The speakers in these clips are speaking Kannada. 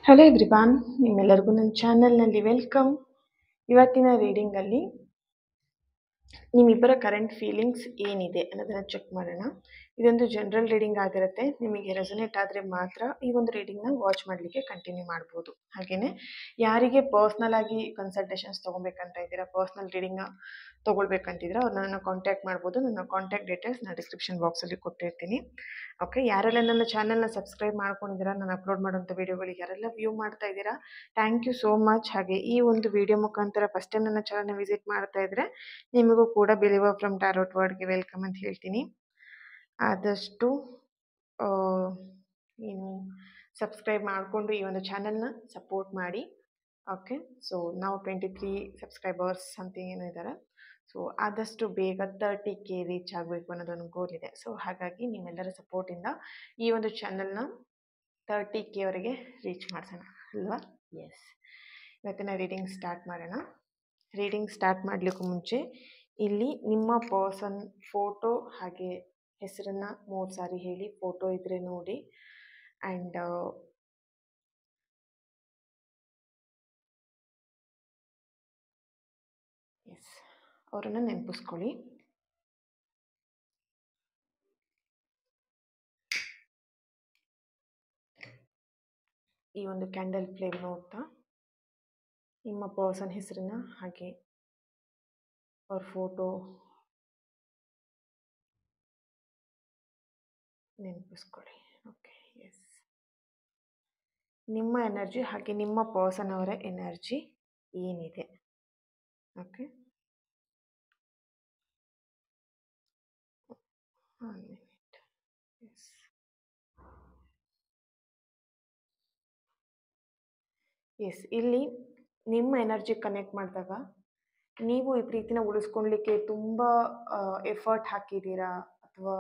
ಹಲೋ ಎವ್ರಿವಾನ್, ನಿಮ್ಮೆಲ್ಲರಿಗೂ ನನ್ನ ಚಾನಲ್ನಲ್ಲಿ ವೆಲ್ಕಮ್. ಇವತ್ತಿನ ರೀಡಿಂಗಲ್ಲಿ ನಿಮ್ಮಿಬ್ಬರ ಕರೆಂಟ್ ಫೀಲಿಂಗ್ಸ್ ಏನಿದೆ ಅನ್ನೋದನ್ನು ಚೆಕ್ ಮಾಡೋಣ. ಇದೊಂದು ಜನರಲ್ ರೀಡಿಂಗ್ ಆಗಿರುತ್ತೆ. ನಿಮಗೆ ರೆಸೊನೇಟ್ ಆದರೆ ಮಾತ್ರ ಈ ಒಂದು ರೀಡಿಂಗ್ನ ವಾಚ್ ಮಾಡಲಿಕ್ಕೆ ಕಂಟಿನ್ಯೂ ಮಾಡ್ಬೋದು. ಹಾಗೆಯೇ ಯಾರಿಗೆ ಪರ್ಸ್ನಲ್ ಆಗಿ ಕನ್ಸಲ್ಟೇಷನ್ಸ್ ತೊಗೊಬೇಕಂತ ಇದ್ದೀರಾ, ಪರ್ಸ್ನಲ್ ರೀಡಿಂಗ್ನ ತೊಗೊಳ್ಬೇಕಂತಿದ್ರೆ ಅವ್ರು ನನ್ನ ಕಾಂಟ್ಯಾಕ್ಟ್ ಮಾಡ್ಬೋದು. ನನ್ನ ಕಾಂಟ್ಯಾಕ್ಟ್ ಡೀಟೇಲ್ಸ್ ನಾನು ಡಿಸ್ಕ್ರಿಪ್ಷನ್ ಬಾಕ್ಸಲ್ಲಿ ಕೊಟ್ಟಿರ್ತೀನಿ. ಓಕೆ, ಯಾರೆಲ್ಲ ನನ್ನ ಚಾನಲ್ನ ಸಬ್ಸ್ಕ್ರೈಬ್ ಮಾಡ್ಕೊಂಡಿದ್ದೀರಾ, ನಾನು ಅಪ್ಲೋಡ್ ಮಾಡೋಂಥ ವೀಡಿಯೋಗಳಿಗೆ ಯಾರೆಲ್ಲ ವ್ಯೂ ಮಾಡ್ತಾ ಇದ್ದೀರಾ, ಥ್ಯಾಂಕ್ ಯು ಸೋ ಮಚ್. ಹಾಗೆ ಈ ಒಂದು ವಿಡಿಯೋ ಮುಖಾಂತರ ಫಸ್ಟ್ ಟೈಮ್ ನನ್ನ ಚಾನಲ್ನ ವಿಸಿಟ್ ಮಾಡ್ತಾ ಇದ್ದರೆ ನಿಮಗೂ ಕೂಡ ಬಿಲೀವರ್ ಫ್ರಮ್ ಟ್ಯಾರೋಟ್ ವರ್ಡ್ಗೆ ವೆಲ್ಕಮ್ ಅಂತ ಹೇಳ್ತೀನಿ. ಆದಷ್ಟು ಏನು ಸಬ್ಸ್ಕ್ರೈಬ್ ಮಾಡಿಕೊಂಡು ಈ ಒಂದು ಚಾನಲ್ನ ಸಪೋರ್ಟ್ ಮಾಡಿ. ಓಕೆ, ಸೊ ನಾವು 23 ಸಬ್ಸ್ಕ್ರೈಬರ್ಸ್ ಸಮಥಿಂಗ್ ಏನೋ ಇದ್ದಾರೆ. ಸೊ ಆದಷ್ಟು ಬೇಗ 30K ರೀಚ್ ಆಗಬೇಕು ಅನ್ನೋದೊಂದು ಗೋಲ್ ಇದೆ. ಸೊ ಹಾಗಾಗಿ ನಿಮ್ಮೆಲ್ಲರ ಸಪೋರ್ಟಿಂದ ಈ ಒಂದು ಚಾನಲ್ನ 30K ವರೆಗೆ ರೀಚ್ ಮಾಡಿಸೋಣ ಅಲ್ವಾ? ಎಸ್, ಇವತ್ತಿನ ರೀಡಿಂಗ್ ಸ್ಟಾರ್ಟ್ ಮಾಡೋಣ. ರೀಡಿಂಗ್ ಸ್ಟಾರ್ಟ್ ಮಾಡಲಿಕ್ಕೂ ಮುಂಚೆ ಇಲ್ಲಿ ನಿಮ್ಮ ಪರ್ಸನ್ ಫೋಟೋ ಹಾಗೆ ಹೆಸರನ್ನು 3 ಸಾರಿ ಹೇಳಿ, ಫೋಟೋ ಇದ್ದರೆ ನೋಡಿ. ಆ್ಯಂಡ್ ಎಸ್, ಅವರನ್ನು ನೆನಪಿಸ್ಕೊಳ್ಳಿ. ಈ ಒಂದು ಕ್ಯಾಂಡಲ್ ಫ್ಲೇಮ್ ನೋಡ್ತಾ ನಿಮ್ಮ ಪರ್ಸನ್ ಹೆಸರನ್ನ ಹಾಗೆ ಅವ್ರ ಫೋಟೋ ನೆನಪಿಸ್ಕೊಳ್ಳಿ. ಓಕೆ, ಎಸ್, ನಿಮ್ಮ ಎನರ್ಜಿ ಹಾಗೆ ನಿಮ್ಮ ಪರ್ಸನ್ ಅವರ ಎನರ್ಜಿ ಏನಿದೆ. Okay, 1 minute. ಎಸ್, ಎಸ್, ಇಲ್ಲಿ ನಿಮ್ಮ ಎನರ್ಜಿ ಕನೆಕ್ಟ್ ಮಾಡಿದಾಗ ನೀವು ಈ ಪ್ರೀತಿನ ಉಳಿಸ್ಕೊಳ್ಲಿಕ್ಕೆ ತುಂಬ ಎಫರ್ಟ್ ಹಾಕಿದ್ದೀರಾ ಅಥವಾ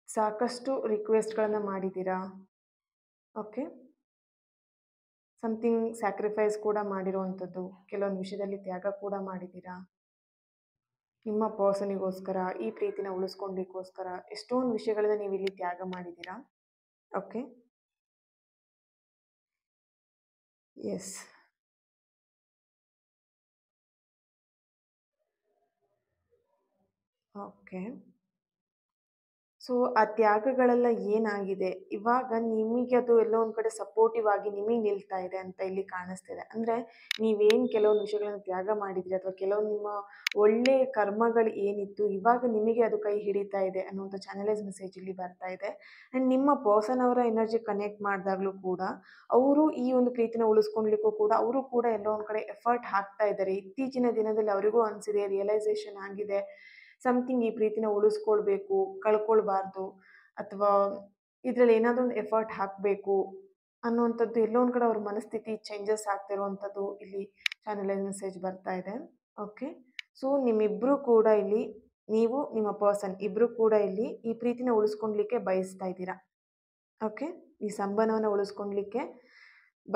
ಸಾಕಷ್ಟು ರಿಕ್ವೆಸ್ಟ್ಗಳನ್ನು ಮಾಡಿದ್ದೀರಾ. ಓಕೆ, ಸಮಥಿಂಗ್ ಸ್ಯಾಕ್ರಿಫೈಸ್ ಕೂಡ ಮಾಡಿರುವಂಥದ್ದು, ಕೆಲವೊಂದು ವಿಷಯದಲ್ಲಿ ತ್ಯಾಗ ಕೂಡ ಮಾಡಿದ್ದೀರಾ. ನಿಮ್ಮ ಪರ್ಸನಿಗೋಸ್ಕರ, ಈ ಪ್ರೀತಿನ ಉಳಿಸ್ಕೊಳ್ಳಿಕ್ಕೋಸ್ಕರ ಎಷ್ಟೊಂದು ವಿಷಯಗಳನ್ನ ನೀವು ಇಲ್ಲಿ ತ್ಯಾಗ ಮಾಡಿದ್ದೀರಾ. Okay, S, okay. ಸೊ ಆ ತ್ಯಾಗಗಳೆಲ್ಲ ಏನಾಗಿದೆ, ಇವಾಗ ನಿಮಗೆ ಅದು ಎಲ್ಲೋ ಒಂದು ಕಡೆ ಸಪೋರ್ಟಿವ್ ಆಗಿ ನಿಮಗೆ ನಿಲ್ತಾ ಇದೆ ಅಂತ ಇಲ್ಲಿ ಕಾಣಿಸ್ತಿದೆ. ಅಂದರೆ ನೀವೇನು ಕೆಲವೊಂದು ವಿಷಯಗಳನ್ನು ತ್ಯಾಗ ಮಾಡಿದ್ರಿ ಅಥವಾ ಕೆಲವೊಂದು ನಿಮ್ಮ ಒಳ್ಳೆ ಕರ್ಮಗಳು ಏನಿತ್ತು, ಇವಾಗ ನಿಮಗೆ ಅದು ಕೈ ಹಿಡಿತಾ ಇದೆ ಅನ್ನುವಂಥ ಚಾನಲೈಸ್ ಮೆಸೇಜ್ ಇಲ್ಲಿ ಬರ್ತಾ ಇದೆ. ಆ್ಯಂಡ್ ನಿಮ್ಮ ಪರ್ಸನ್ ಅವರ ಎನರ್ಜಿ ಕನೆಕ್ಟ್ ಮಾಡಿದಾಗಲೂ ಕೂಡ ಅವರು ಈ ಒಂದು ಪ್ರೀತಿನ ಉಳಿಸ್ಕೊಳ್ಲಿಕ್ಕೂ ಕೂಡ ಅವರು ಕೂಡ ಎಲ್ಲೋ ಒಂದು ಕಡೆ ಎಫರ್ಟ್ ಹಾಕ್ತಾ ಇದ್ದಾರೆ. ಇತ್ತೀಚಿನ ದಿನದಲ್ಲಿ ಅವರಿಗೂ ಅನಿಸಿದೆ, ರಿಯಲೈಸೇಷನ್ ಆಗಿದೆ, ಸಮಥಿಂಗ್ ಈ ಪ್ರೀತಿನ ಉಳಿಸ್ಕೊಳ್ಬೇಕು, ಕಳ್ಕೊಳ್ಬಾರ್ದು, ಅಥವಾ ಇದರಲ್ಲಿ ಏನಾದರೂ ಒಂದು ಎಫರ್ಟ್ ಹಾಕಬೇಕು ಅನ್ನುವಂಥದ್ದು ಎಲ್ಲೋ ಒಂದು ಕಡೆ ಅವ್ರ ಮನಸ್ಥಿತಿ ಚೇಂಜಸ್ ಆಗ್ತಿರುವಂಥದ್ದು ಇಲ್ಲಿ ಚಾನಲೈಸ್ ಮೆಸೇಜ್ ಬರ್ತಾ ಇದೆ. ಓಕೆ, ಸೊ ನಿಮ್ಮಿಬ್ಬರು ಕೂಡ ಇಲ್ಲಿ, ನೀವು ನಿಮ್ಮ ಪರ್ಸನ್ ಇಬ್ಬರು ಕೂಡ ಇಲ್ಲಿ ಈ ಪ್ರೀತಿನ ಉಳಿಸ್ಕೊಳ್ಲಿಕ್ಕೆ ಬಯಸ್ತಾ ಇದ್ದೀರಾ. ಓಕೆ, ಈ ಸಂಬಂಧವನ್ನು ಉಳಿಸ್ಕೊಳ್ಲಿಕ್ಕೆ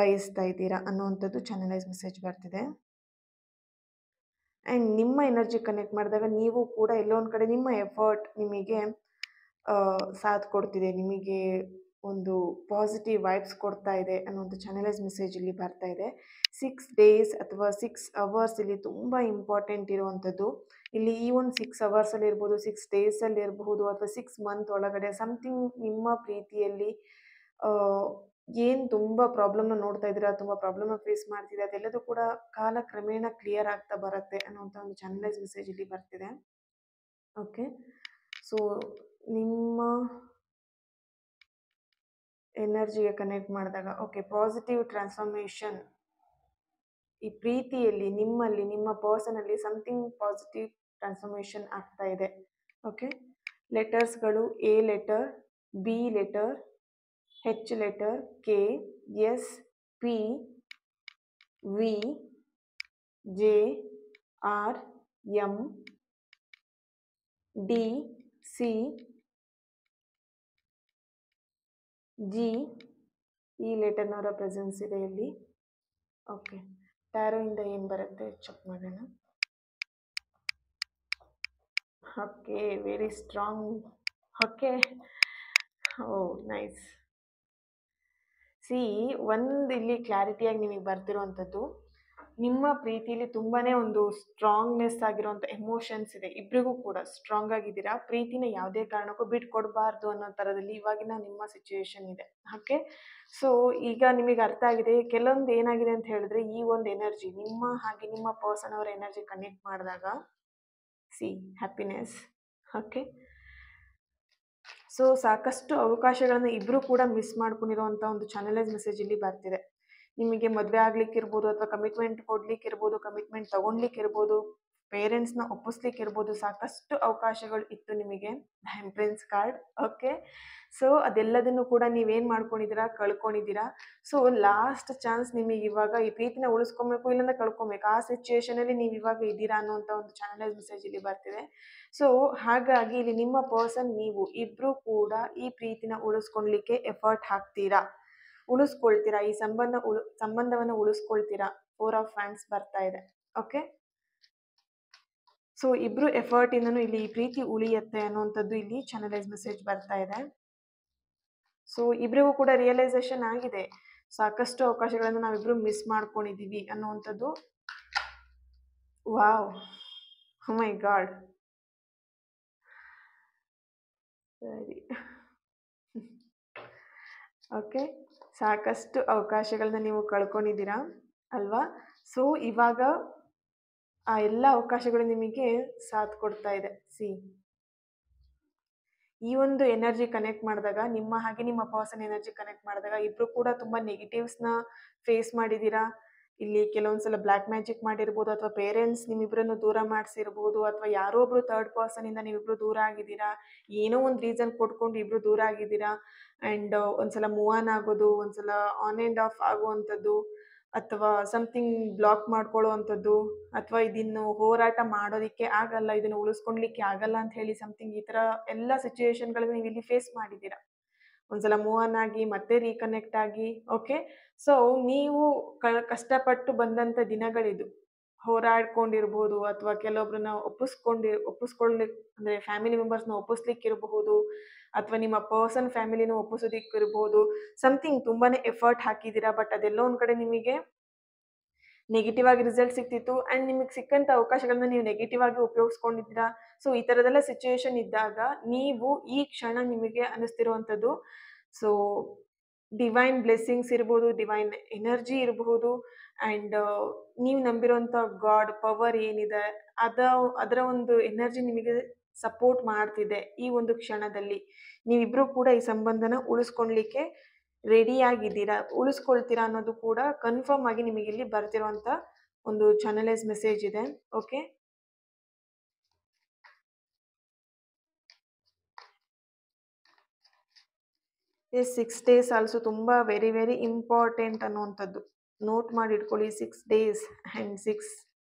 ಬಯಸ್ತಾ ಇದ್ದೀರಾ ಅನ್ನುವಂಥದ್ದು ಚಾನಲೈಸ್ ಮೆಸೇಜ್ ಬರ್ತಿದೆ. ಆ್ಯಂಡ್ ನಿಮ್ಮ ಎನರ್ಜಿ ಕನೆಕ್ಟ್ ಮಾಡಿದಾಗ ನೀವು ಕೂಡ ಎಲ್ಲೋ ಒಂದು ಕಡೆ ನಿಮ್ಮ ಎಫರ್ಟ್ ನಿಮಗೆ ಸಾಥ್ ಕೊಡ್ತಿದೆ, ನಿಮಗೆ ಒಂದು ಪಾಸಿಟಿವ್ ವೈಬ್ಸ್ ಕೊಡ್ತಾ ಇದೆ ಅನ್ನೋದು ಚಾನಲೈಸ್ ಮೆಸೇಜ್ ಇಲ್ಲಿ ಬರ್ತಾ ಇದೆ. 6 days ಅಥವಾ 6 hours ಇಲ್ಲಿ ತುಂಬ ಇಂಪಾರ್ಟೆಂಟ್ ಇರುವಂಥದ್ದು. ಇಲ್ಲಿ ಈ ಒಂದು 6 ಅವರ್ಸಲ್ಲಿ ಇರ್ಬೋದು, 6 ಡೇಸಲ್ಲಿ ಇರಬಹುದು, ಅಥವಾ 6 ಮಂತ್ ಒಳಗಡೆ ಸಮಥಿಂಗ್ ನಿಮ್ಮ ಪ್ರೀತಿಯಲ್ಲಿ ಏನು ತುಂಬ ಪ್ರಾಬ್ಲಮ್ನ ನೋಡ್ತಾ ಇದ್ದೀರಾ, ತುಂಬ ಪ್ರಾಬ್ಲಮ್ನ ಫೇಸ್ ಮಾಡ್ತಿದ್ದೀರಾ, ಅದೆಲ್ಲದೂ ಕೂಡ ಕಾಲ ಕ್ರಮೇಣ ಕ್ಲಿಯರ್ ಆಗ್ತಾ ಬರುತ್ತೆ ಅನ್ನೋಂಥ ಒಂದು ಚಾನಲೈಸ್ ಮೆಸೇಜ್ ಇಲ್ಲಿ ಬರ್ತಿದೆ. ಓಕೆ, ಸೊ ನಿಮ್ಮ ಎನರ್ಜಿಗೆ ಕನೆಕ್ಟ್ ಮಾಡಿದಾಗ ಓಕೆ, ಪಾಸಿಟಿವ್ ಟ್ರಾನ್ಸ್ಫಾರ್ಮೇಷನ್ ಈ ಪ್ರೀತಿಯಲ್ಲಿ ನಿಮ್ಮಲ್ಲಿ, ನಿಮ್ಮ ಪರ್ಸನಲ್ಲಿ ಸಮಥಿಂಗ್ ಪಾಸಿಟಿವ್ ಟ್ರಾನ್ಸ್ಫಾರ್ಮೇಷನ್ ಆಗ್ತಾ ಇದೆ. ಓಕೆ, ಲೆಟರ್ಸ್ಗಳು A letter, B letter, H letter, K, S, P, V, J, R, M, D, C, G ಈ ಲೆಟರ್ನವರ ಪ್ರೆಸೆನ್ಸ್ ಇದೆ ಇಲ್ಲಿ. ಓಕೆ, ಟ್ಯಾರೋಯಿಂದ ಏನು ಬರುತ್ತೆ ಚೆಕ್ ಮಾಡೋಣ. Okay, very strong. ಓಕೆ, ಓ ನೈಸ್. ಸಿ ಒಂದು ಇಲ್ಲಿ ಕ್ಲಾರಿಟಿಯಾಗಿ ನಿಮಗೆ ಬರ್ತಿರುವಂಥದ್ದು, ನಿಮ್ಮ ಪ್ರೀತಿಲಿ ತುಂಬಾನೇ ಒಂದು ಸ್ಟ್ರಾಂಗ್ನೆಸ್ ಆಗಿರುವಂಥ ಎಮೋಷನ್ಸ್ ಇದೆ. ಇಬ್ಬರಿಗೂ ಕೂಡ ಸ್ಟ್ರಾಂಗ್ ಆಗಿದ್ದೀರಾ. ಪ್ರೀತಿನ ಯಾವುದೇ ಕಾರಣಕ್ಕೂ ಬಿಟ್ಕೊಡ್ಬಾರ್ದು ಅನ್ನೋ ಥರದಲ್ಲಿ ಇವಾಗಿನ ನಿಮ್ಮ ಸಿಚುವೇಶನ್ ಇದೆ. ಓಕೆ. ಸೊ ಈಗ ನಿಮಗೆ ಅರ್ಥ ಆಗಿದೆ. ಕೆಲವೊಂದು ಏನಾಗಿದೆ ಅಂತ ಹೇಳಿದ್ರೆ, ಈ ಒಂದು ಎನರ್ಜಿ ನಿಮ್ಮ ಹಾಗೆ ನಿಮ್ಮ ಪರ್ಸನ್ ಅವರ ಎನರ್ಜಿ ಕನೆಕ್ಟ್ ಮಾಡಿದಾಗ ಸಿ ಹ್ಯಾಪಿನೆಸ್. ಓಕೆ. ಸೊ ಸಾಕಷ್ಟು ಅವಕಾಶಗಳನ್ನು ಇಬ್ಬರು ಕೂಡ ಮಿಸ್ ಮಾಡ್ಕೊಂಡಿರುವಂಥ ಒಂದು ಚಾನಲೈಸ್ ಮೆಸೇಜ್ ಇಲ್ಲಿ ಬರ್ತಿದೆ. ನಿಮಗೆ ಮದುವೆ ಆಗ್ಲಿಕ್ಕಿರ್ಬೋದು, ಅಥವಾ ಕಮಿಟ್ಮೆಂಟ್ ಕೊಡ್ಲಿಕ್ಕಿರ್ಬೋದು, ಕಮಿಟ್ಮೆಂಟ್ ತಗೊಳ್ಲಿಕ್ಕಿರ್ಬೋದು, ಪೇರೆಂಟ್ಸ್ನ ಒಪ್ಪಿಸ್ಲಿಕ್ಕಿರ್ಬೋದು, ಸಾಕಷ್ಟು ಅವಕಾಶಗಳು ಇತ್ತು ನಿಮಗೆ. ಎಂಪ್ರೆನ್ಸ್ ಕಾರ್ಡ್. ಓಕೆ. ಸೊ ಅದೆಲ್ಲದನ್ನು ಕೂಡ ನೀವೇನು ಮಾಡ್ಕೊಂಡಿದ್ದೀರಾ, ಕಳ್ಕೊಂಡಿದ್ದೀರಾ. ಸೊ ಲಾಸ್ಟ್ ಚಾನ್ಸ್ ನಿಮಗೆ ಇವಾಗ ಈ ಪ್ರೀತಿನ ಉಳಿಸ್ಕೊಬೇಕು, ಇಲ್ಲಾಂದ್ರೆ ಕಳ್ಕೊಬೇಕು, ಆ ಸಿಚುವೇಶನಲ್ಲಿ ನೀವು ಇವಾಗ ಇದ್ದೀರಾ ಅನ್ನೋಂಥ ಒಂದು ಚಾನಲೈಸ್ ಮೆಸೇಜ್ ಇಲ್ಲಿ ಬರ್ತಿದೆ. ಸೊ ಹಾಗಾಗಿ ಇಲ್ಲಿ ನಿಮ್ಮ ಪರ್ಸನ್ ನೀವು ಇಬ್ಬರು ಕೂಡ ಈ ಪ್ರೀತಿನ ಉಳಿಸ್ಕೊಳ್ಲಿಕ್ಕೆ ಎಫರ್ಟ್ ಹಾಕ್ತೀರಾ, ಉಳಿಸ್ಕೊಳ್ತೀರಾ, ಈ ಸಂಬಂಧವನ್ನು ಉಳಿಸ್ಕೊಳ್ತೀರಾ. 4 ಆಫ್ ಫ್ಯಾನ್ಸ್ ಬರ್ತಾ ಇದೆ. ಓಕೆ. ಸೊ ಇಬ್ರು ಎಫರ್ಟ್ ಇಂದನೂ ಇಲ್ಲಿ ಈ ಪ್ರೀತಿ ಉಳಿಯತ್ತೆ ಅನ್ನುವಂಥದ್ದು ಇಲ್ಲಿ ಚಾನಲೈಸ್ ಮೆಸೇಜ್ ಬರ್ತಾ ಇದೆ. ಸೊ ಇಬ್ರಿಗೂ ಕೂಡ ರಿಯಲೈಸೇಷನ್ ಆಗಿದೆ, ಸಾಕಷ್ಟು ಅವಕಾಶಗಳನ್ನು ನಾವಿಬ್ರು ಮಿಸ್ ಮಾಡ್ಕೊಂಡಿದೀವಿ ಅನ್ನುವಂಥದ್ದು. ವಾವ್, ಓ ಮೈ ಗಾಡ್. ಸರಿ. ಓಕೆ. ಸಾಕಷ್ಟು ಅವಕಾಶಗಳನ್ನ ನೀವು ಕಳ್ಕೊಂಡಿದ್ದೀರಾ ಅಲ್ವಾ. ಸೊ ಇವಾಗ ಆ ಎಲ್ಲ ಅವಕಾಶಗಳು ನಿಮಗೆ ಸಾಥ್ ಕೊಡ್ತಾ ಇದೆ. ಸಿ ಈ ಒಂದು ಎನರ್ಜಿ ಕನೆಕ್ಟ್ ಮಾಡಿದಾಗ, ನಿಮ್ಮ ಹಾಗೆ ನಿಮ್ಮ ಪರ್ಸನ್ ಎನರ್ಜಿ ಕನೆಕ್ಟ್ ಮಾಡಿದಾಗ ಇಬ್ರು ಕೂಡ ತುಂಬಾ ನೆಗೆಟಿವ್ಸ್ನ ಫೇಸ್ ಮಾಡಿದ್ದೀರಾ. ಇಲ್ಲಿ ಕೆಲವೊಂದ್ಸಲ ಬ್ಲ್ಯಾಕ್ ಮ್ಯಾಜಿಕ್ ಮಾಡಿರ್ಬೋದು, ಅಥವಾ ಪೇರೆಂಟ್ಸ್ ನಿಮ್ಮಿಬ್ಬರನ್ನು ದೂರ ಮಾಡಿಸಿರ್ಬೋದು, ಅಥವಾ ಯಾರೋ ಒಬ್ರು ಥರ್ಡ್ ಪರ್ಸನ್ ಇಂದ ನೀವಿಬ್ರು ದೂರ ಆಗಿದ್ದೀರಾ. ಏನೋ ಒಂದು ರೀಸನ್ ಕೊಟ್ಕೊಂಡು ಇಬ್ರು ದೂರ ಆಗಿದ್ದೀರಾ. ಆ್ಯಂಡ್ ಒಂದ್ಸಲ ಮೂವ್ ಆನ್ ಆಗೋದು, ಒಂದ್ಸಲ ಆನ್ ಆ್ಯಂಡ್ ಆಫ್ ಆಗುವಂಥದ್ದು, ಅಥವಾ ಸಮಥಿಂಗ್ ಬ್ಲಾಕ್ ಮಾಡ್ಕೊಳ್ಳುವಂಥದ್ದು, ಅಥವಾ ಇದನ್ನು ಹೋರಾಟ ಮಾಡೋದಕ್ಕೆ ಆಗಲ್ಲ, ಇದನ್ನು ಉಳಿಸ್ಕೊಳ್ಲಿಕ್ಕೆ ಆಗಲ್ಲ ಅಂತ ಹೇಳಿ ಸಮಥಿಂಗ್ ಈ ಥರ ಎಲ್ಲ ಸಿಚುವೇಶನ್ಗಳನ್ನ ನೀವು ಇಲ್ಲಿ ಫೇಸ್ ಮಾಡಿದ್ದೀರಾ. ಒಂದ್ಸಲ ಮೂವ್ ಆನ್ ಆಗಿ ಮತ್ತೆ ರೀಕನೆಕ್ಟ್ ಆಗಿ. ಓಕೆ. ಸೊ ನೀವು ಕಷ್ಟಪಟ್ಟು ಬಂದಂಥ ದಿನಗಳಿದು. ಹೋರಾಡ್ಕೊಂಡಿರ್ಬೋದು, ಅಥವಾ ಕೆಲವೊಬ್ರನ್ನ ಒಪ್ಪಿಸ್ಕೊಳ್ಳಿಕ್ಕೆ ಅಂದರೆ ಫ್ಯಾಮಿಲಿ ಮೆಂಬರ್ಸ್ನ ಒಪ್ಪಿಸ್ಲಿಕ್ಕಿರಬಹುದು, ಅಥವಾ ನಿಮ್ಮ ಪರ್ಸನ್ ಫ್ಯಾಮಿಲಿನ ಒಪ್ಪಿಸೋದಿಕ್ಕಿರ್ಬೋದು. ಸಮಥಿಂಗ್ ತುಂಬಾನೇ ಎಫರ್ಟ್ ಹಾಕಿದ್ದೀರಾ, ಬಟ್ ಅದೆಲ್ಲೋ ಒಂದು ಕಡೆ ನಿಮಗೆ ನೆಗೆಟಿವ್ ಆಗಿ ರಿಸಲ್ಟ್ ಸಿಕ್ತಿತ್ತು. ಆ್ಯಂಡ್ ನಿಮಗೆ ಸಿಕ್ಕಂಥ ಅವಕಾಶಗಳನ್ನ ನೀವು ನೆಗೆಟಿವ್ ಆಗಿ ಉಪಯೋಗಿಸ್ಕೊಂಡಿದ್ದೀರಾ. ಸೊ ಈ ಥರದೆಲ್ಲ ಸಿಚುವೇಶನ್ ಇದ್ದಾಗ ನೀವು ಈ ಕ್ಷಣ ನಿಮಗೆ ಅನ್ನಿಸ್ತಿರುವಂಥದ್ದು, ಸೊ ಡಿವೈನ್ ಬ್ಲೆಸ್ಸಿಂಗ್ಸ್ ಇರ್ಬೋದು, ಡಿವೈನ್ ಎನರ್ಜಿ ಇರಬಹುದು, ಆ್ಯಂಡ್ ನೀವು ನಂಬಿರೋಂಥ ಗಾಡ್ ಪವರ್ ಏನಿದೆ ಅದರ ಒಂದು ಎನರ್ಜಿ ನಿಮಗೆ ಸಪೋರ್ಟ್ ಮಾಡ್ತಿದೆ. ಈ ಒಂದು ಕ್ಷಣದಲ್ಲಿ ನೀವಿಬ್ಬರು ಕೂಡ ಈ ಸಂಬಂಧನ ಉಳಿಸ್ಕೊಳ್ಲಿಕ್ಕೆ ರೆಡಿಯಾಗಿದ್ದೀರಾ, ಉಳಿಸ್ಕೊಳ್ತೀರಾ ಅನ್ನೋದು ಕೂಡ ಕನ್ಫರ್ಮ್ ಆಗಿ ನಿಮಗೆ ಇಲ್ಲಿ ಬರ್ತಿರೋಂಥ ಒಂದು ಚಾನಲೈಸ್ ಮೆಸೇಜ್ ಇದೆ. ಓಕೆ. ಎಸ್, 6 days ಆಲ್ಸೋ ತುಂಬ ವೆರಿ ವೆರಿ ಇಂಪಾರ್ಟೆಂಟ್ ಅನ್ನುವಂಥದ್ದು. ನೋಟ್ ಮಾಡಿ ಇಟ್ಕೊಳ್ಳಿ. 6 days ಆ್ಯಂಡ್ 6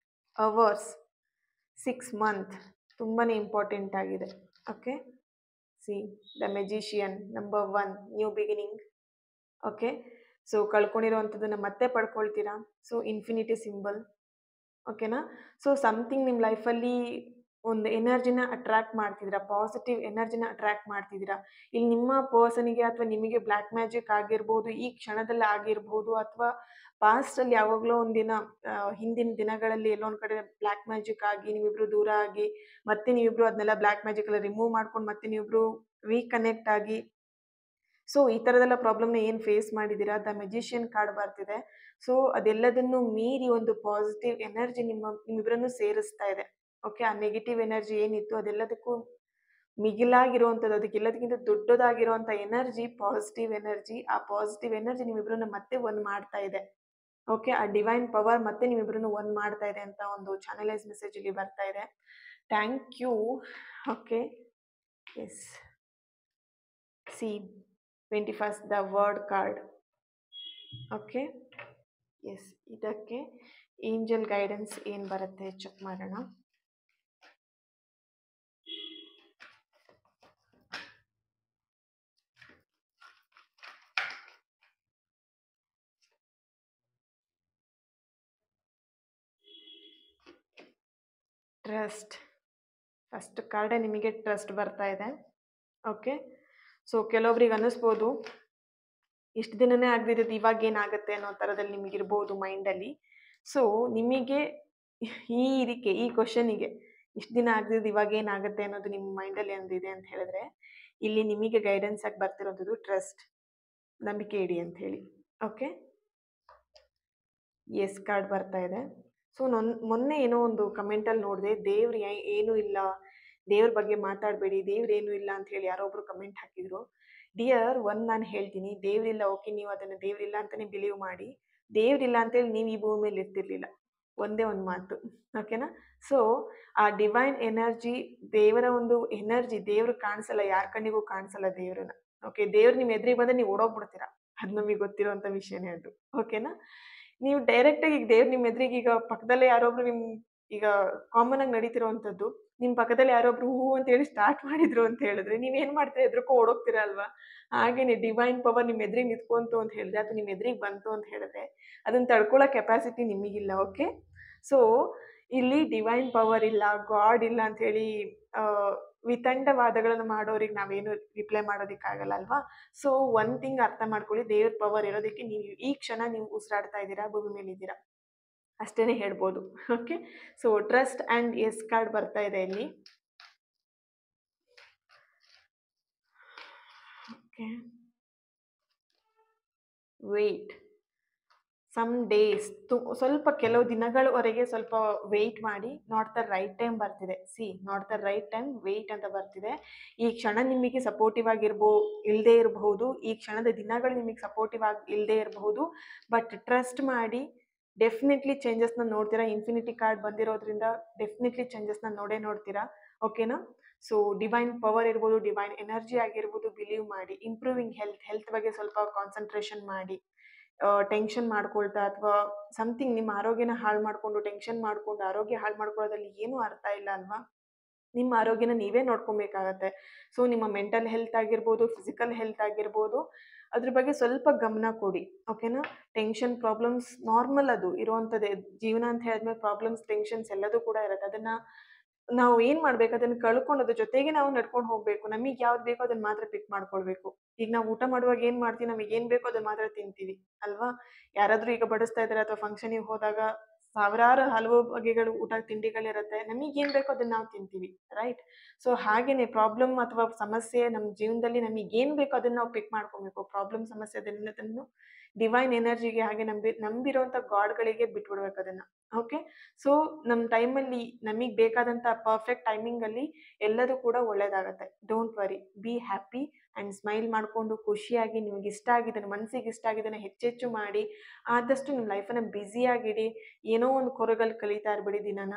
hours, 6 month ತುಂಬಾ ಇಂಪಾರ್ಟೆಂಟ್ ಆಗಿದೆ. Okay. See the magician, number 1, new beginning. Okay. So ಕಳ್ಕೊಂಡಿರೋವಂಥದ್ದನ್ನು ಮತ್ತೆ ಪಡ್ಕೊಳ್ತೀರಾ. So infinity symbol. ಓಕೆನಾ. ಸೊ ಸಮಥಿಂಗ್ ನಿಮ್ಮ ಲೈಫಲ್ಲಿ ಒಂದು ಎನರ್ಜಿನ ಅಟ್ರ್ಯಾಕ್ಟ್ ಮಾಡ್ತಿದ್ದೀರಾ, ಪಾಸಿಟಿವ್ ಎನರ್ಜಿನ ಅಟ್ರ್ಯಾಕ್ಟ್ ಮಾಡ್ತಿದ್ದೀರಾ. ಇಲ್ಲಿ ನಿಮ್ಮ ಪರ್ಸನಿಗೆ ಅಥವಾ ನಿಮಗೆ ಬ್ಲ್ಯಾಕ್ ಮ್ಯಾಜಿಕ್ ಆಗಿರ್ಬೋದು, ಈ ಕ್ಷಣದಲ್ಲಿ ಆಗಿರ್ಬೋದು, ಅಥವಾ ಪಾಸ್ಟಲ್ಲಿ ಯಾವಾಗಲೋ ಒಂದಿನ ಹಿಂದಿನ ದಿನಗಳಲ್ಲಿ ಎಲ್ಲೋ ಒಂದು ಕಡೆ ಬ್ಲ್ಯಾಕ್ ಮ್ಯಾಜಿಕ್ ಆಗಿ ನೀವಿಬ್ರು ದೂರ ಆಗಿ, ಮತ್ತೆ ನೀವಿಬ್ರು ಅದನ್ನೆಲ್ಲ ಬ್ಲ್ಯಾಕ್ ಮ್ಯಾಜಿಕ್ ಎಲ್ಲ ರಿಮೂವ್ ಮಾಡ್ಕೊಂಡು ಮತ್ತೆ ನೀವಿಬ್ರು ರೀಕನೆಕ್ಟ್ ಆಗಿ, ಸೊ ಈ ಥರದೆಲ್ಲ ಪ್ರಾಬ್ಲಮ್ನ ಏನು ಫೇಸ್ ಮಾಡಿದ್ದೀರಾ. ದ ಮೆಜಿಷಿಯನ್ ಕಾರ್ಡ್ ಬರ್ತಿದೆ. ಸೊ ಅದೆಲ್ಲದನ್ನು ಮೀರಿ ಒಂದು ಪಾಸಿಟಿವ್ ಎನರ್ಜಿ ನಿಮ್ಮಿಬ್ಬರನ್ನು ಸೇರಿಸ್ತಾ ಇದೆ. ಓಕೆ. ಆ ನೆಗೆಟಿವ್ ಎನರ್ಜಿ ಏನಿತ್ತು ಅದೆಲ್ಲದಕ್ಕೂ ಮಿಗಿಲಾಗಿರುವಂಥದ್ದು, ಅದಕ್ಕೆಲ್ಲದಕ್ಕಿಂತ ದೊಡ್ಡದಾಗಿರುವಂಥ ಎನರ್ಜಿ ಪಾಸಿಟಿವ್ ಎನರ್ಜಿ. ಆ ಪಾಸಿಟಿವ್ ಎನರ್ಜಿ ನಿಮ್ಮಿಬ್ಬರನ್ನ ಮತ್ತೆ ಒಂದು ಮಾಡ್ತಾ ಇದೆ. ಓಕೆ. ಆ ಡಿವೈನ್ ಪವರ್ ಮತ್ತೆ ನಿಮ್ಮಿಬ್ಬರನ್ನು ಒಂದು ಮಾಡ್ತಾ ಇದೆ ಅಂತ ಒಂದು ಚಾನಲೈಸ್ ಮೆಸೇಜ್ ಇಲ್ಲಿ ಬರ್ತಾ ಇದೆ. Thank you. Okay. Yes. See 21st the world card. Okay. Yes, ಇದಕ್ಕೆ ಏಂಜಲ್ ಗೈಡೆನ್ಸ್ ಏನು ಬರುತ್ತೆ ಚೆಕ್ ಮಾಡೋಣ. ಟ್ರಸ್ಟ್ ಫಸ್ಟ್ ಕಾರ್ಡೆ ನಿಮಗೆ ಟ್ರಸ್ಟ್ ಬರ್ತಾ ಇದೆ. ಓಕೆ. ಸೊ ಕೆಲವೊಬ್ರಿಗೆ ಅನ್ನಿಸ್ಬೋದು ಇಷ್ಟು ದಿನನೇ ಆಗದಿರೋದು ಇವಾಗ ಏನಾಗುತ್ತೆ ಅನ್ನೋ ಥರದಲ್ಲಿ ನಿಮಗಿರ್ಬೋದು ಮೈಂಡಲ್ಲಿ. ಸೊ ನಿಮಗೆ ಈ ಕ್ವಶನಿಗೆ ಇಷ್ಟು ದಿನ ಆಗದಿದ್ದು ಇವಾಗ ಏನಾಗುತ್ತೆ ಅನ್ನೋದು ನಿಮ್ಮ ಮೈಂಡಲ್ಲಿ ಅಂದಿದೆ ಅಂತ ಹೇಳಿದ್ರೆ, ಇಲ್ಲಿ ನಿಮಗೆ ಗೈಡೆನ್ಸ್ ಆಗಿ ಬರ್ತಿರೋಂಥದ್ದು ಟ್ರಸ್ಟ್, ನಂಬಿಕೆ ಇಡಿ ಅಂತ ಹೇಳಿ. ಓಕೆ, ಎಸ್ ಕಾರ್ಡ್ ಬರ್ತಾ ಇದೆ. ಸೊ ಮೊನ್ನೆ ಏನೋ ಒಂದು ಕಮೆಂಟಲ್ಲಿ ನೋಡಿದೆ, ದೇವ್ರು ಏನೂ ಇಲ್ಲ, ದೇವ್ರ ಬಗ್ಗೆ ಮಾತಾಡಬೇಡಿ, ದೇವ್ರೇನೂ ಇಲ್ಲ ಅಂತ ಹೇಳಿ ಯಾರೋ ಒಬ್ರು ಕಮೆಂಟ್ ಹಾಕಿದ್ರು. ಡಿಯರ್, ನಾನು ಹೇಳ್ತೀನಿ, ದೇವ್ರಿಲ್ಲ, ಓಕೆ, ನೀವು ಅದನ್ನು ದೇವ್ರಿಲ್ಲ ಅಂತಲೇ ಬಿಲೀವ್ ಮಾಡಿ. ದೇವ್ರಿಲ್ಲ ಅಂತೇಳಿ ನೀವು ಈ ಭೂಮಿ ಮೇಲೆ ಇರ್ತಿರ್ಲಿಲ್ಲ, ಒಂದೇ ಒಂದು ಮಾತು. ಓಕೆನಾ? ಸೊ ಆ ಡಿವೈನ್ ಎನರ್ಜಿ, ದೇವರ ಒಂದು ಎನರ್ಜಿ, ದೇವ್ರು ಕಾಣಿಸಲ್ಲ, ಯಾರ ಕಣ್ಣಿಗೂ ಕಾಣಿಸಲ್ಲ ದೇವ್ರನ್ನ. ಓಕೆ, ದೇವ್ರು ನಿಮ್ಮ ಎದುರಿಗೆ ಬಂದರೆ ನೀವು ಓಡೋಗ್ಬಿಡ್ತೀರಾ, ಅದು ನಮಗೆ ಗೊತ್ತಿರೋಂಥ ವಿಷಯನೇ ಅದು. ಓಕೆನಾ? ನೀವು ಡೈರೆಕ್ಟಾಗಿ ಈಗ ದೇವ್ರು ನಿಮ್ಮ ಎದುರಿಗೆ, ಈಗ ಪಕ್ಕದಲ್ಲೇ ಯಾರೊಬ್ರು ಈಗ ಕಾಮನ್ ಆಗಿ ನಡೀತಿರೋವಂಥದ್ದು, ನಿಮ್ಮ ಪಕ್ಕದಲ್ಲಿ ಯಾರೊಬ್ರು ಹೂ ಅಂತ ಹೇಳಿ ಸ್ಟಾರ್ಟ್ ಮಾಡಿದ್ರು ಅಂತ ಹೇಳಿದ್ರೆ ನೀವೇನು ಮಾಡ್ತೀರಾ? ಎದ್ರಕೋ ಓಡೋಗ್ತೀರಾ ಅಲ್ವಾ? ಹಾಗೇನೆ ಡಿವೈನ್ ಪವರ್ ನಿಮ್ಮ ಎದುರಿಗೆ ನಿಂತ್ಕೊಂತು ಅಂತ ಹೇಳಿದ್ರೆ, ಅದು ನಿಮ್ಮ ಎದುರಿಗೆ ಬಂತು ಅಂತ ಹೇಳಿದ್ರೆ, ಅದನ್ನ ತಡ್ಕೊಳ್ಳೋ ಕೆಪಾಸಿಟಿ ನಿಮಗಿಲ್ಲ. ಓಕೆ, ಸೊ ಇಲ್ಲಿ ಡಿವೈನ್ ಪವರ್ ಇಲ್ಲ, ಗಾಡ್ ಇಲ್ಲ ಅಂತ ಹೇಳಿ ವಿತಂಡವಾದಗಳನ್ನು ಮಾಡೋರಿಗೆ ನಾವೇನು ರಿಪ್ಲೈ ಮಾಡೋದಕ್ಕಾಗಲ್ಲ ಅಲ್ವಾ? ಸೊ ಒನ್ ಥಿಂಗ್ ಅರ್ಥ ಮಾಡ್ಕೊಳ್ಳಿ, ದೇವ್ರ ಪವರ್ ಇರೋದಕ್ಕೆ ನೀವು ಈ ಕ್ಷಣ ನೀವು ಉಸಿರಾಡ್ತಾ ಇದ್ದೀರಾ, ಭೂಮಿ ಮೇಲೆ ಇದ್ದೀರಾ, ಅಷ್ಟೇನೆ ಹೇಳ್ಬೋದು. Okay, so trust and yes card ಬರ್ತಾ ಇದೆ ಇಲ್ಲಿ. ಓಕೆ, ವೇಟ್ ಸಮ್ ಡೇಸ್, ಸ್ವಲ್ಪ ಕೆಲವು ದಿನಗಳವರೆಗೆ ಸ್ವಲ್ಪ ವೆಯ್ಟ್ ಮಾಡಿ. ನಾಟ್ ದ ರೈಟ್ ಟೈಮ್ ಬರ್ತಿದೆ. Not the right time, wait ಅಂತ ಬರ್ತಿದೆ. ಈ ಕ್ಷಣ ನಿಮಗೆ ಸಪೋರ್ಟಿವ್ ಇಲ್ಲದೆ ಇರಬಹುದು, ಈ ಕ್ಷಣದ ದಿನಗಳು ನಿಮಗೆ ಸಪೋರ್ಟಿವ್ ಇಲ್ಲದೆ ಇರಬಹುದು, ಬಟ್ ಟ್ರಸ್ಟ್ ಮಾಡಿ, ಡೆಫಿನೆಟ್ಲಿ ಚೇಂಜಸ್ನ ನೋಡ್ತೀರಾ. ಇನ್ಫಿನಿಟಿ ಕಾರ್ಡ್ ಬಂದಿರೋದ್ರಿಂದ ಡೆಫಿನೆಟ್ಲಿ ಚೇಂಜಸ್ನ ನೋಡ್ತೀರಾ. ಓಕೆನಾ? ಸೊ ಡಿವೈನ್ ಪವರ್ ಇರ್ಬೋದು, ಡಿವೈನ್ ಎನರ್ಜಿ ಆಗಿರ್ಬೋದು, ಬಿಲೀವ್ ಮಾಡಿ. ಇಂಪ್ರೂವಿಂಗ್ ಹೆಲ್ತ್ ಬಗ್ಗೆ ಸ್ವಲ್ಪ ಕಾನ್ಸಂಟ್ರೇಷನ್ ಮಾಡಿ. ಟೆನ್ಷನ್ ಮಾಡ್ಕೊಳ್ತಾ ಅಥವಾ ಸಮಥಿಂಗ್ ನಿಮ್ಮ ಆರೋಗ್ಯನ ಹಾಳು ಮಾಡಿಕೊಂಡು, ಟೆನ್ಷನ್ ಮಾಡಿಕೊಂಡು ಆರೋಗ್ಯ ಹಾಳು ಮಾಡ್ಕೊಳ್ಳೋದ್ರಲ್ಲಿ ಏನೂ ಅರ್ಥ ಇಲ್ಲ ಅಲ್ವಾ? ನಿಮ್ಮ ಆರೋಗ್ಯನ ನೀವೇ ನೋಡ್ಕೊಬೇಕಾಗತ್ತೆ. ಸೊ ನಿಮ್ಮ ಮೆಂಟಲ್ ಹೆಲ್ತ್ ಆಗಿರ್ಬೋದು, ಫಿಸಿಕಲ್ ಹೆಲ್ತ್ ಆಗಿರ್ಬೋದು, ಅದ್ರ ಬಗ್ಗೆ ಸ್ವಲ್ಪ ಗಮನ ಕೊಡಿ. ಓಕೆನಾ? ಟೆನ್ಷನ್, ಪ್ರಾಬ್ಲಮ್ಸ್ ನಾರ್ಮಲ್, ಅದು ಇರುವಂಥದ್ದೇ. ಜೀವನ ಅಂತ ಹೇಳಿದ್ಮೇಲೆ ಪ್ರಾಬ್ಲಮ್ಸ್, ಟೆನ್ಷನ್ಸ್ ಎಲ್ಲದೂ ಕೂಡ ಇರುತ್ತೆ. ಅದನ್ನು ನಾವು ಏನು ಮಾಡಬೇಕು, ಅದನ್ನು ಕಳ್ಕೊಂಡು ಅದ್ರ ಜೊತೆಗೆ ನಾವು ನಡ್ಕೊಂಡು ಹೋಗಬೇಕು. ನಮಗೆ ಯಾವ್ದು ಬೇಕೋ ಅದನ್ನು ಮಾತ್ರ ಪಿಕ್ ಮಾಡ್ಕೊಳ್ಬೇಕು. ಈಗ ನಾವು ಊಟ ಮಾಡುವಾಗ ಏನು ಮಾಡ್ತೀವಿ, ನಮಗೆ ಏನು ಬೇಕೋ ಅದನ್ನು ಮಾತ್ರ ತಿಂತೀವಿ ಅಲ್ವಾ? ಯಾರಾದರೂ ಈಗ ಬಡಿಸ್ತಾ ಇದ್ದಾರೆ ಅಥವಾ ಫಂಕ್ಷನಿಗೆ ಹೋದಾಗ ಸಾವಿರಾರು ಹಲವು ಬಗೆಗಳು ಊಟ ತಿಂಡಿಗಳಿರುತ್ತೆ, ನಮಗೆ ಏನು ಬೇಕೋ ಅದನ್ನು ನಾವು ತಿಂತೀವಿ, ರೈಟ್? ಸೊ ಹಾಗೇನೆ ಪ್ರಾಬ್ಲಮ್ ಅಥವಾ ಸಮಸ್ಯೆ ನಮ್ಮ ಜೀವನದಲ್ಲಿ ನಮಗೆ ಏನು ಬೇಕೋ ಅದನ್ನು ನಾವು ಪಿಕ್ ಮಾಡ್ಕೊಬೇಕು. ಪ್ರಾಬ್ಲಮ್, ಸಮಸ್ಯೆ ಅದನ್ನು ಡಿವೈನ್ ಎನರ್ಜಿಗೆ, ಹಾಗೆ ನಂಬಿರೋಂಥ ಗಾಡ್ಗಳಿಗೆ ಬಿಟ್ಬಿಡ್ಬೇಕು ಅದನ್ನು. ಓಕೆ, ಸೊ ನಮ್ಮ ಟೈಮಲ್ಲಿ ನಮಗೆ ಬೇಕಾದಂಥ ಪರ್ಫೆಕ್ಟ್ ಟೈಮಿಂಗಲ್ಲಿ ಎಲ್ಲದೂ ಕೂಡ ಒಳ್ಳೇದಾಗತ್ತೆ. Don't worry, be happy and smile ಮಾಡಿಕೊಂಡು ಖುಷಿಯಾಗಿ, ನಿಮ್ಗೆ ಇಷ್ಟ ಆಗಿದ್ದನ್ನು, ಮನಸ್ಸಿಗೆ ಇಷ್ಟ ಆಗಿದ್ದನ್ನು ಹೆಚ್ಚೆಚ್ಚು ಮಾಡಿ. ಆದಷ್ಟು ನಿಮ್ಮ ಲೈಫನ್ನು ಬ್ಯುಸಿಯಾಗಿಡಿ. ಏನೋ ಒಂದು ಕೊರಗಲ್ಲಿ ಕಳೀತಾ ಇರಬೇಡಿ ದಿನನ.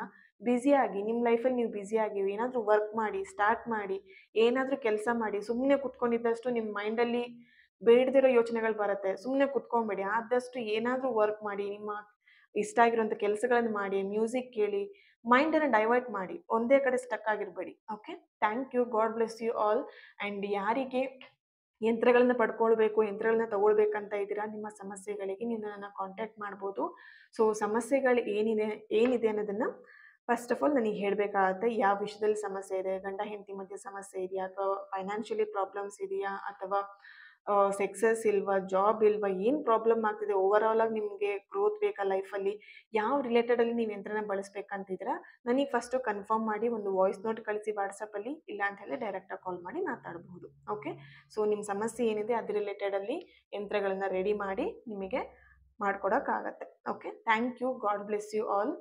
ಬ್ಯುಸಿಯಾಗಿ, ನಿಮ್ಮ ಲೈಫಲ್ಲಿ ನೀವು ಬ್ಯುಸಿಯಾಗಿ ಏನಾದರೂ ವರ್ಕ್ ಮಾಡಿ, ಸ್ಟಾರ್ಟ್ ಮಾಡಿ, ಏನಾದರೂ ಕೆಲಸ ಮಾಡಿ. ಸುಮ್ಮನೆ ಕುತ್ಕೊಂಡಿದ್ದಷ್ಟು ನಿಮ್ಮ ಮೈಂಡಲ್ಲಿ ಬೇಡದಿರೋ ಯೋಚನೆಗಳು ಬರುತ್ತೆ. ಸುಮ್ಮನೆ ಕುತ್ಕೊಂಬೇಡಿ, ಆದಷ್ಟು ಏನಾದರೂ ವರ್ಕ್ ಮಾಡಿ, ನಿಮ್ಮ ಇಷ್ಟ ಆಗಿರುವಂಥ ಕೆಲಸಗಳನ್ನು ಮಾಡಿ, ಮ್ಯೂಸಿಕ್ ಕೇಳಿ, ಮೈಂಡನ್ನು ಡೈವರ್ಟ್ ಮಾಡಿ, ಒಂದೇ ಕಡೆ ಸ್ಟಕ್ ಆಗಿರಬೇಡಿ. Okay, thank you, God bless you all. And ಯಾರಿಗೆ ಯಂತ್ರಗಳನ್ನ ಪಡ್ಕೊಳ್ಬೇಕು, ಯಂತ್ರಗಳನ್ನ ತಗೊಳ್ಬೇಕಂತ ಇದ್ದೀರಾ, ನಿಮ್ಮ ಸಮಸ್ಯೆಗಳಿಗೆ ನೀವು ನನ್ನ ಕಾಂಟ್ಯಾಕ್ಟ್ ಮಾಡ್ಬೋದು. ಸೊ ಸಮಸ್ಯೆಗಳು ಏನಿದೆ ಅನ್ನೋದನ್ನು ಫಸ್ಟ್ ಆಫ್ ಆಲ್ ನನಗೆ ಹೇಳಬೇಕಾಗತ್ತೆ. ಯಾವ ವಿಷಯದಲ್ಲಿ ಸಮಸ್ಯೆ ಇದೆ, ಗಂಡ ಹೆಂಡತಿ ಮಧ್ಯೆ ಸಮಸ್ಯೆ ಇದೆಯಾ, ಅಥವಾ ಫೈನಾನ್ಷಿಯಲಿ ಪ್ರಾಬ್ಲಮ್ಸ್ ಇದೆಯಾ, ಅಥವಾ ಸಕ್ಸಸ್ ಇಲ್ವಾ, ಜಾಬ್ ಇಲ್ವಾ, ಏನು ಪ್ರಾಬ್ಲಮ್ ಆಗ್ತಿದೆ, ಓವರ್ ಆಲ್ ಆಗಿ ನಿಮಗೆ ಗ್ರೋತ್ ಬೇಕಾ ಲೈಫಲ್ಲಿ, ಯಾವ ರಿಲೇಟೆಡಲ್ಲಿ ನೀವು ಯಂತ್ರನ ಬಳಸ್ಬೇಕಂತಿದ್ದೀರಾ, ನನಗೆ ಫಸ್ಟು ಕನ್ಫರ್ಮ್ ಮಾಡಿ ಒಂದು ವಾಯ್ಸ್ ನೋಟ್ ಕಳಿಸಿ ವಾಟ್ಸಪ್ಪಲ್ಲಿ, ಇಲ್ಲ ಅಂತ ಹೇಳಿ ಡೈರೆಕ್ಟಾಗಿ ಕಾಲ್ ಮಾಡಿ ಮಾತಾಡಬಹುದು. ಓಕೆ, ಸೊ ನಿಮ್ಮ ಸಮಸ್ಯೆ ಏನಿದೆ ಅದ್ರ ರಿಲೇಟೆಡಲ್ಲಿ ಯಂತ್ರಗಳನ್ನು ರೆಡಿ ಮಾಡಿ ನಿಮಗೆ ಮಾಡ್ಕೊಡೋಕ್ಕಾಗತ್ತೆ. Okay, thank you, God bless you all.